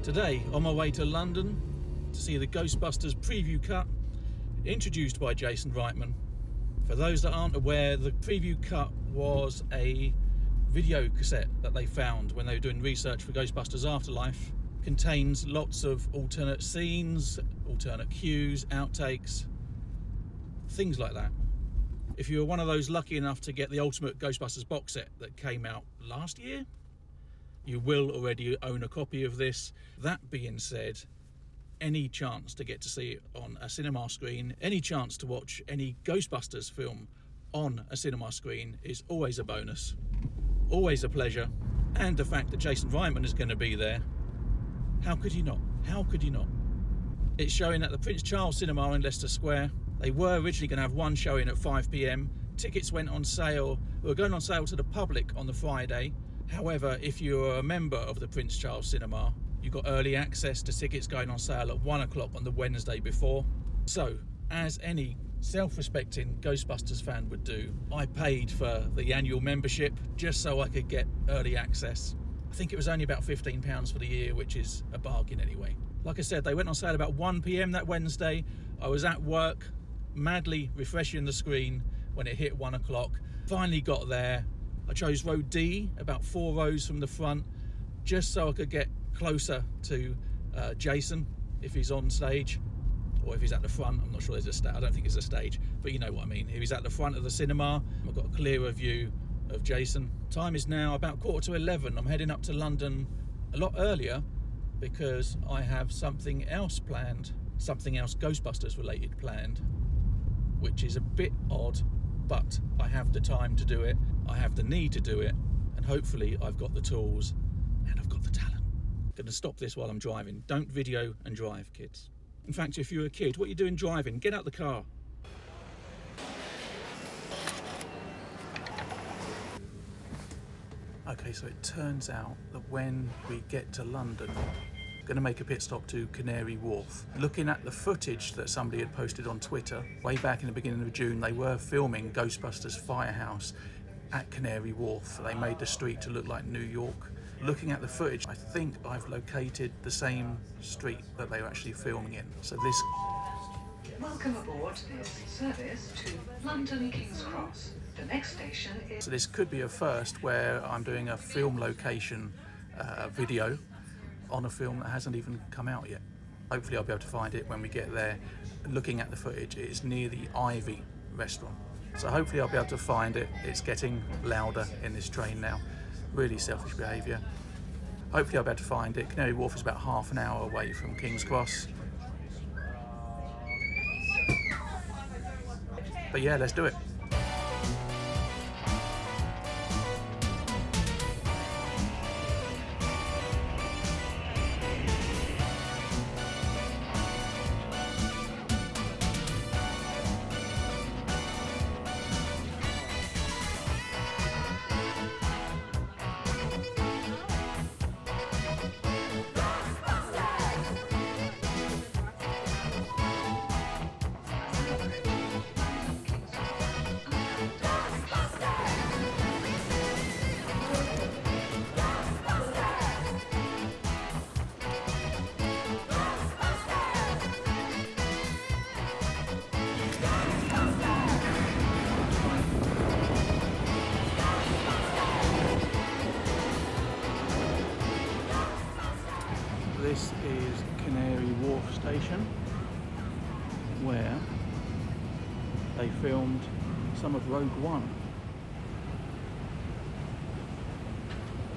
Today, on my way to London to see the Ghostbusters preview cut introduced by Jason Reitman. For those that aren't aware, the preview cut was a video cassette that they found when they were doing research for Ghostbusters Afterlife. Contains lots of alternate scenes, alternate cues, outtakes, things like that. If you were one of those lucky enough to get the Ultimate Ghostbusters box set that came out last year, you will already own a copy of this. That being said, any chance to get to see it on a cinema screen, any chance to watch any Ghostbusters film on a cinema screen is always a bonus, always a pleasure. And the fact that Jason Reitman is going to be there, how could you not? How could you not? It's showing at the Prince Charles Cinema in Leicester Square. They were originally going to have one showing at 5 p.m. Tickets went on sale, were going on sale to the public on the Friday. However, if you were a member of the Prince Charles Cinema, you got early access to tickets going on sale at 1 o'clock on the Wednesday before. So, as any self-respecting Ghostbusters fan would do, I paid for the annual membership just so I could get early access. I think it was only about £15 for the year, which is a bargain anyway. Like I said, they went on sale about 1 p.m. that Wednesday. I was at work, madly refreshing the screen when it hit 1 o'clock. Finally got there. I chose row D, about 4 rows from the front, just so I could get closer to Jason if he's on stage, or if he's at the front. I'm not sure there's a stage. I don't think it's a stage, but you know what I mean. If he's at the front of the cinema, I've got a clearer view of Jason. Time is now about 11:15. I'm heading up to London a lot earlier because I have something else planned, something else Ghostbusters related planned, which is a bit odd, but I have the time to do it, I have the need to do it, and hopefully I've got the tools and I've got the talent. I'm going to stop this while I'm driving. Don't video and drive, kids. In fact, if you're a kid, what are you doing driving? Get out the car. Okay, so it turns out that when we get to London, I'm going to make a pit stop to Canary Wharf. Looking at the footage that somebody had posted on Twitter, way back in the beginning of June, they were filming Ghostbusters Firehouse at Canary Wharf. They made the street to look like New York. Looking at the footage, I think I've located the same street that they were actually filming in. So this... Welcome aboard this service to London King's Cross. The next station is... So this could be a first where I'm doing a film location video on a film that hasn't even come out yet. Hopefully I'll be able to find it when we get there. Looking at the footage, it is near the Ivy restaurant. So hopefully I'll be able to find it. It's getting louder in this train now. Really selfish behaviour. Hopefully I'll be able to find it. Canary Wharf is about half an hour away from King's Cross. But yeah, let's do it. This is Canary Wharf Station, where they filmed some of Rogue One.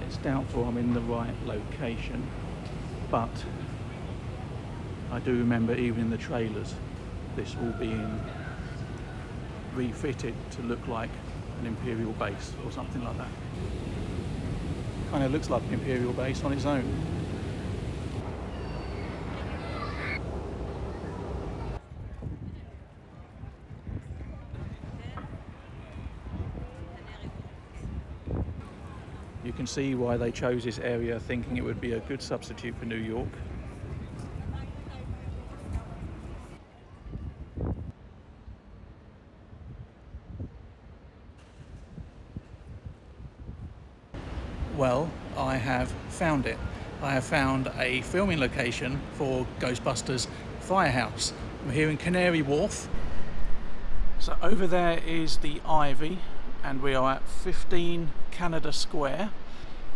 It's doubtful I'm in the right location, but I do remember even in the trailers this all being refitted to look like an Imperial base or something like that. Kind of looks like an Imperial base on its own. You can see why they chose this area, thinking it would be a good substitute for New York. Well, I have found it. I have found a filming location for Ghostbusters Firehouse. I'm here in Canary Wharf. So over there is the Ivy and we are at 15 Canada Square.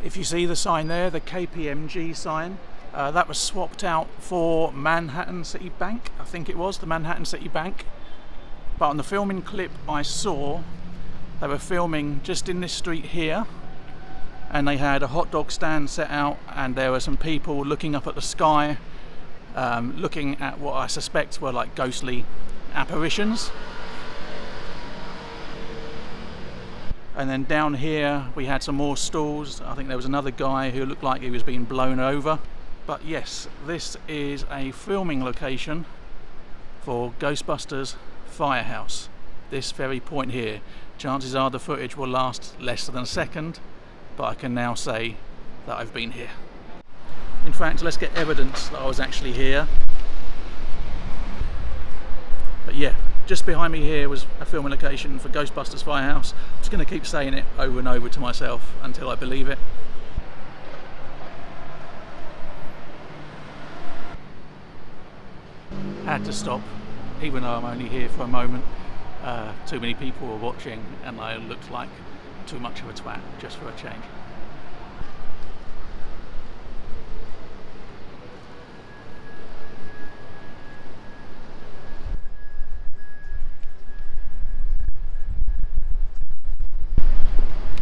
If you see the sign there, the KPMG sign, that was swapped out for Manhattan City Bank. I think it was the Manhattan City Bank. But on the filming clip I saw, they were filming just in this street here, and they had a hot dog stand set out and there were some people looking up at the sky, looking at what I suspect were like ghostly apparitions. And then down here we had some more stalls. I think there was another guy who looked like he was being blown over. But yes, this is a filming location for Ghostbusters Firehouse. This very point here. Chances are the footage will last less than a second, but I can now say that I've been here. In fact, let's get evidence that I was actually here. But yeah, just behind me here was a filming location for Ghostbusters Firehouse. I'm just going to keep saying it over and over to myself until I believe it. Had to stop, even though I'm only here for a moment. Too many people were watching and I looked like too much of a twat just for a change.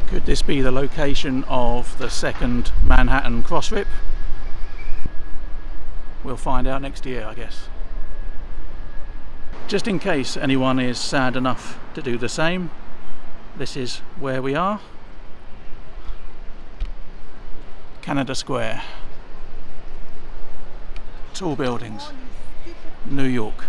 Could this be the location of the second Manhattan cross-rip? We'll find out next year, I guess. Just in case anyone is sad enough to do the same, this is where we are. Canada Square. Tall buildings. New York.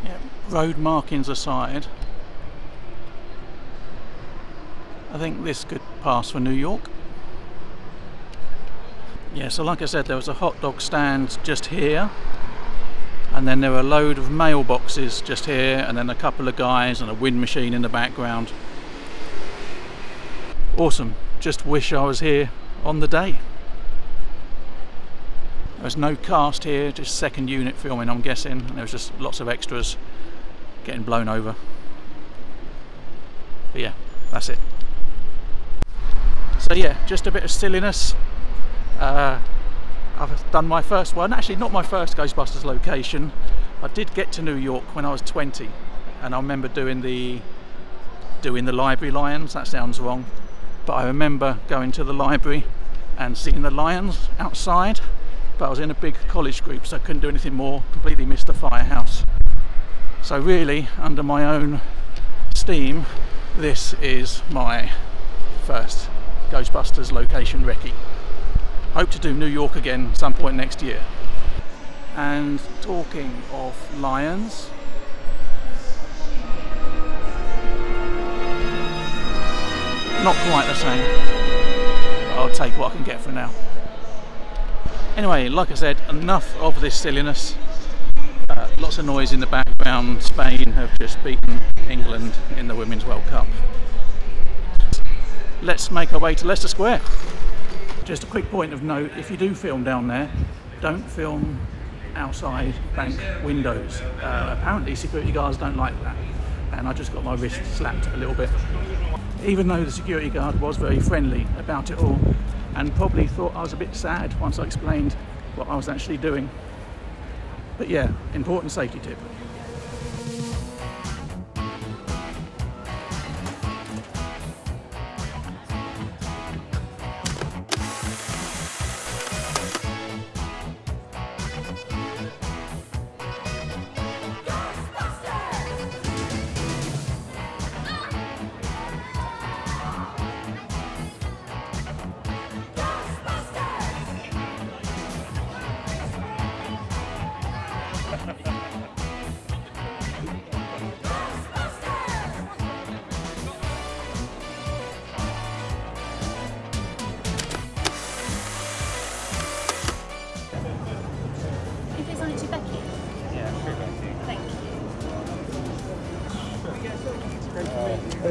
Yep, road markings aside, I think this could pass for New York. Yeah, so like I said, there was a hot dog stand just here, and then there were a load of mailboxes just here, and then a couple of guys and a wind machine in the background. Awesome. Just wish I was here on the day. There was no cast here, just second unit filming, I'm guessing. And there was just lots of extras getting blown over. But yeah, that's it. So yeah, just a bit of silliness. I've done my first one, actually not my first Ghostbusters location. I did get to New York when I was 20, and I remember doing the library lions. That sounds wrong, but I remember going to the library and seeing the lions outside, but I was in a big college group, so I couldn't do anything more. Completely missed the firehouse. So really, under my own steam, this is my first Ghostbusters location recce. Hope to do New York again some point next year. And talking of lions, not quite the same, but I'll take what I can get for now. Anyway, like I said, enough of this silliness. Lots of noise in the background. Spain have just beaten England in the Women's World Cup. Let's make our way to Leicester Square. Just a quick point of note, if you do film down there, don't film outside bank windows. Apparently security guards don't like that, and I just got my wrist slapped a little bit. Even though the security guard was very friendly about it all, and probably thought I was a bit sad once I explained what I was actually doing. But yeah, important safety tip.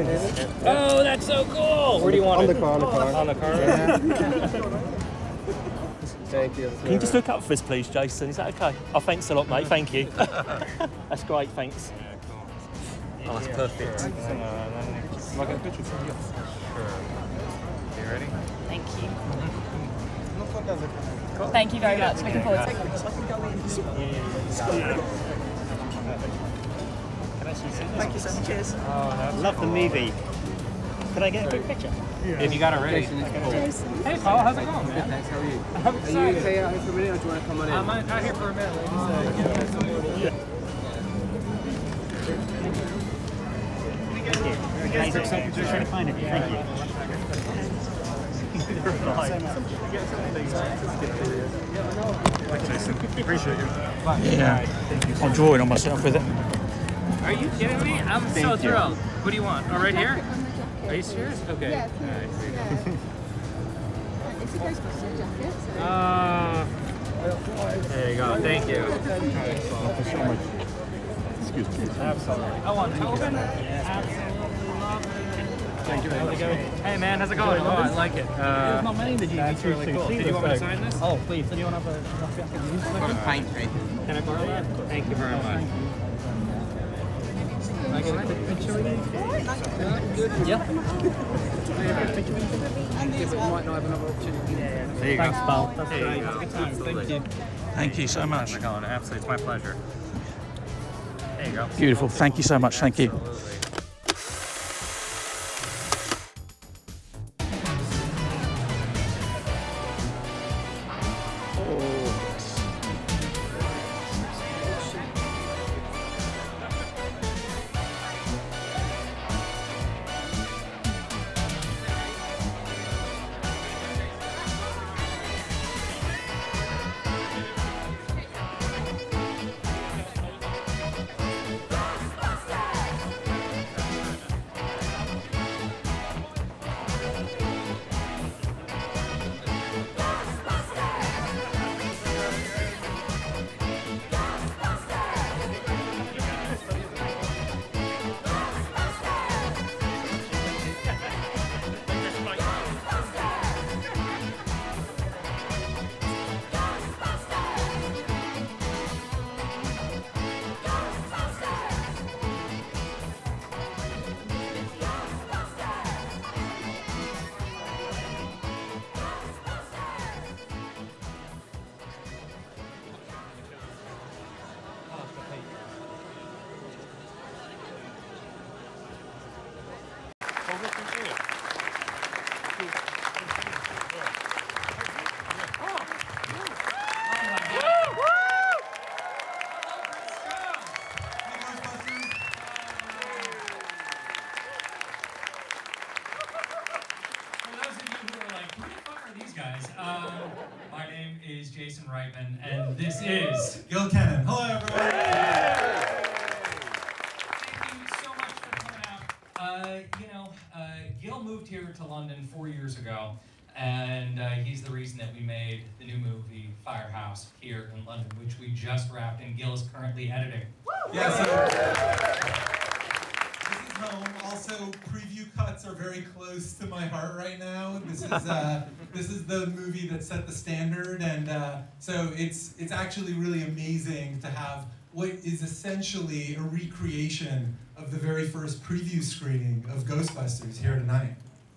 Oh, that's so cool! Where do you want it? On the car. On the car? Yeah. Thank you. Can you just look up for us, please, Jason? Is that okay? Oh, thanks a lot, mate. Thank you. That's great, thanks. Oh, that's perfect. Can I get a picture from you? Sure. You ready? Thank you. Thank you very much. Looking forward to it. Thank you so much. Cheers. Love the movie. Can I get a quick picture? If you got it ready. Hey Paul, how's it going, man? Thanks, how are you? I'm excited. Are you okay out here for a minute or do you want to come on in? I'm out here for a minute. Thank you. Trying to find it. Thank you. Appreciate you. Yeah, I'm drawing on myself with it. Are you kidding me? I'm so thrilled. What do you want? Oh, right here? Are you serious? Okay. Yeah, it's a Ghostbuster jacket. There you go. Thank you. Excuse me. Absolutely. I want Tobin. Absolutely love it. Thank you. How's it going? Hey man, how's it going? Oh, I like it. There's not many in the GT2. That's really cool. Did you want me to sign this? Oh, please. Do you want to have a coffee I can use? Fine. Can I borrow that? Thank you very much. Can I get a quick picture with you? Yeah. Might not have another opportunity. There you Thanks, go. pal. That's There you great. go. Good time. Thank you. Thank you so much. How's it going? Absolutely. It's my pleasure. There you go. Beautiful. Thank you so much. Thank you. Absolutely. For those of you who are like, who the fuck are these guys? My name is Jason Reitman, and this is Gil Kennan. Hello, everyone. Thank you so much for coming out. Gil moved here to London 4 years ago, and he's the reason that we made the new movie Firehouse here in London, which we just wrapped, and Gil is currently editing. Yeah, so this is home. Also, preview cuts are very close to my heart right now. This is the movie that set the standard, and so it's actually really amazing to have what is essentially a recreation of the very first preview screening of Ghostbusters here tonight.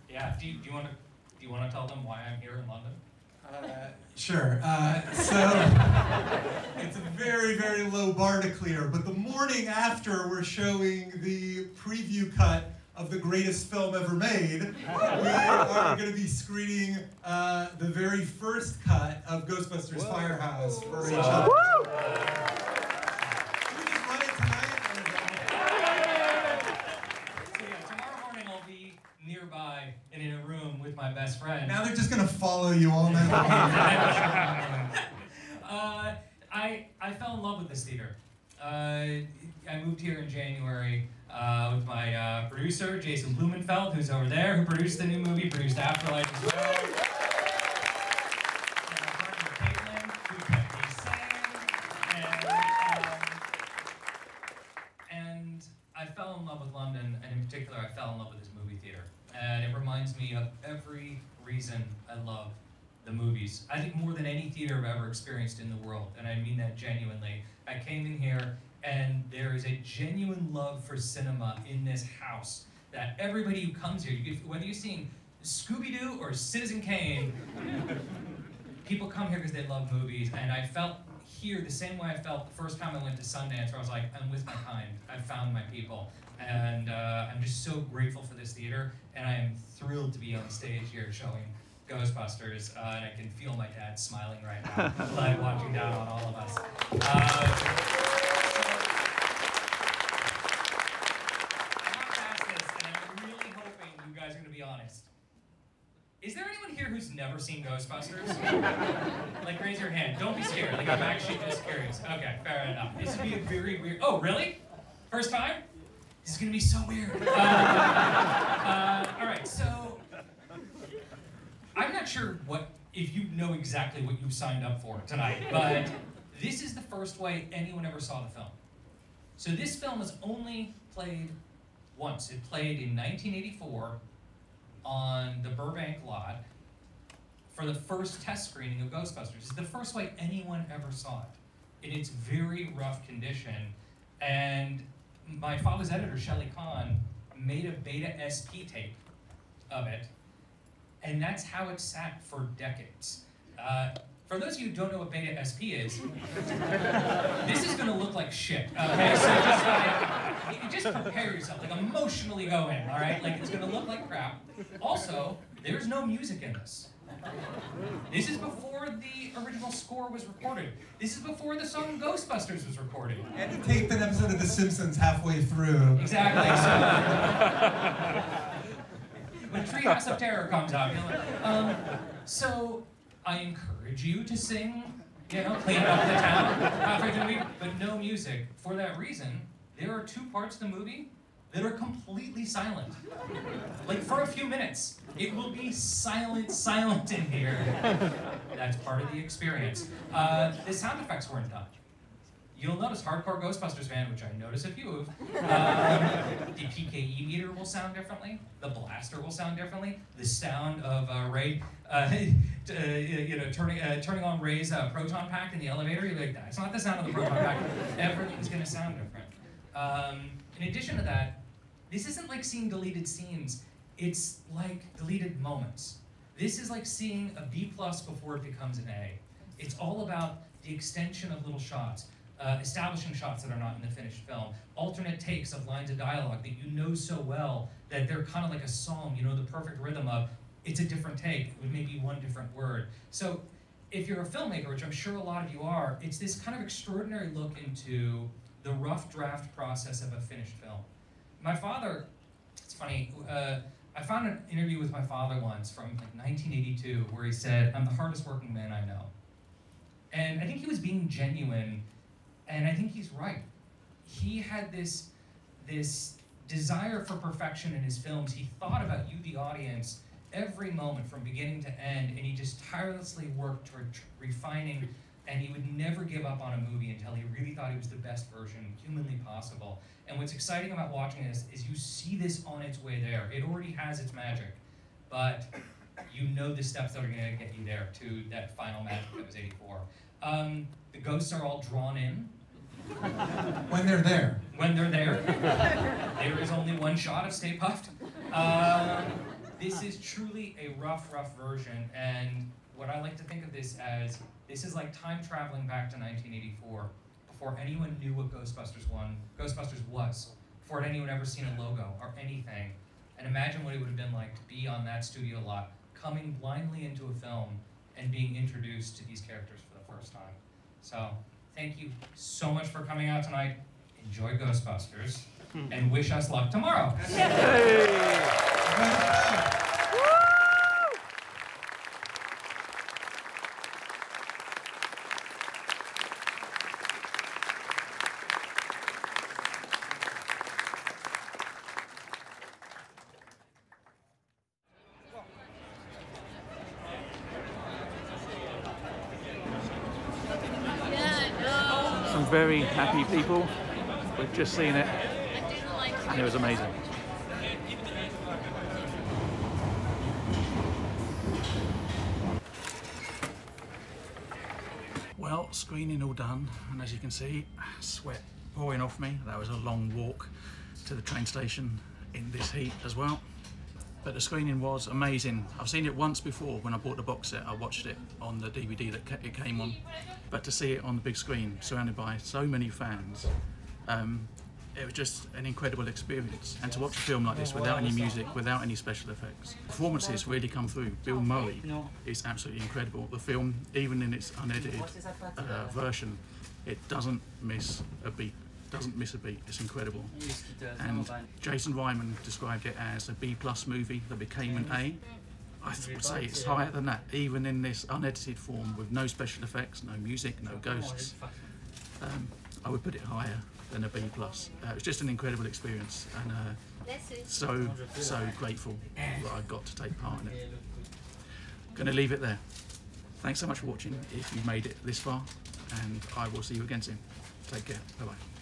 Yeah. Do you want to tell them why I'm here in London? Sure. So it's a very, very low bar to clear, but the morning after we're showing the preview cut of the greatest film ever made, we are going to be screening the very first cut of Ghostbusters Firehouse for each other. Should we just run it tonight? So yeah, tomorrow morning I'll be nearby and in a room with my best friend. Now they're just going to follow you all night long. I fell in love with this theater. I moved here in January with my producer, Jason Blumenfeld, who's over there, who produced the new movie, produced Afterlife as well. And my partner, Caitlin, who kept me sane. And I fell in love with London, and in particular, I fell in love with this movie theater. And it reminds me of every reason I love the movies. I think more than any theater I've ever experienced in the world, and I mean that genuinely. I came in here, and there is a genuine love for cinema in this house that everybody who comes here, whether you're seeing Scooby-Doo or Citizen Kane, people come here because they love movies, and I felt here the same way I felt the first time I went to Sundance, where I was like, I'm with my kind, I've found my people. And I'm just so grateful for this theater, and I am thrilled to be on stage here showing Ghostbusters, and I can feel my dad smiling right now, live watching down on all of us. I'm not past this, and I'm really hoping you guys are going to be honest. Is there anyone here who's never seen Ghostbusters? Like, raise your hand. Don't be scared. Like, I'm actually just curious. Okay, fair enough. This would be a very weird... Oh, really? First time? This is going to be so weird. All right, so... I'm not sure if you know exactly what you signed up for tonight, but this is the first way anyone ever saw the film. So this film was only played once. It played in 1984 on the Burbank lot for the first test screening of Ghostbusters. It's the first way anyone ever saw it in its very rough condition. And my father's editor, Shelley Kahn, made a beta SP tape of it. And that's how it sat for decades. For those of you who don't know what beta SP is, this is gonna look like shit, okay? So just prepare yourself, like emotionally go in, all right? Like it's gonna look like crap. Also, there's no music in this. This is before the original score was recorded. This is before the song Ghostbusters was recorded. And he taped an episode of The Simpsons halfway through. Exactly, so... when Treehouse of Terror comes out, so I encourage you to sing, clean up the town halfway through the movie, but no music. For that reason, there are 2 parts of the movie that are completely silent. Like for a few minutes, it will be silent in here. That's part of the experience. The sound effects weren't done. You'll notice Hardcore Ghostbusters fan, which I notice a few of, the PKE meter will sound differently, the blaster will sound differently, the sound of Ray, turning on Ray's proton pack in the elevator, you're like, that's not the sound of the proton pack. Everything's gonna sound different. In addition to that, this isn't like seeing deleted scenes, it's like deleted moments. This is like seeing a B+ before it becomes an A. It's all about the extension of little shots. Establishing shots that are not in the finished film, alternate takes of lines of dialogue that you know so well that they're kind of like a song, you know the perfect rhythm of, it's a different take with maybe one different word. So if you're a filmmaker, which I'm sure a lot of you are, it's this kind of extraordinary look into the rough draft process of a finished film. My father, it's funny, I found an interview with my father once from like 1982 where he said, I'm the hardest working man I know. And I think he was being genuine. And I think he's right. He had this desire for perfection in his films. He thought about you, the audience, every moment from beginning to end, and he just tirelessly worked toward refining, and he would never give up on a movie until he really thought he was the best version humanly possible. And what's exciting about watching this is you see this on its way there. It already has its magic, but you know the steps that are gonna get you there to that final magic that was 84. The ghosts are all drawn in. When they're there. When they're there. There is only one shot of Stay Puft. This is truly a rough version, and what I like to think of this as, this is like time traveling back to 1984, before anyone knew what Ghostbusters was, before anyone ever seen a logo or anything. And imagine what it would have been like to be on that studio lot, coming blindly into a film and being introduced to these characters for the first time. So, thank you so much for coming out tonight. Enjoy Ghostbusters, and wish us luck tomorrow. Some very happy people. We've just seen it, and it was amazing. screening all done, and as you can see, sweat pouring off me. That was a long walk to the train station in this heat as well. But the screening was amazing. I've seen it once before when I bought the box set. I watched it on the DVD that it came on. But to see it on the big screen, surrounded by so many fans, it was just an incredible experience. And to watch a film like this without any music, without any special effects. Performances really come through. Bill Murray is absolutely incredible. The film, even in its unedited version, it doesn't miss a beat. It's incredible. And Jason Reitman described it as a B+ movie that became an A. I would say it's higher than that, even in this unedited form with no special effects, no music, no ghosts. I would put it higher than a B+. It was just an incredible experience, and so grateful that I got to take part in it. Going to leave it there. Thanks so much for watching if you've made it this far, and I will see you again soon. Take care. Bye-bye.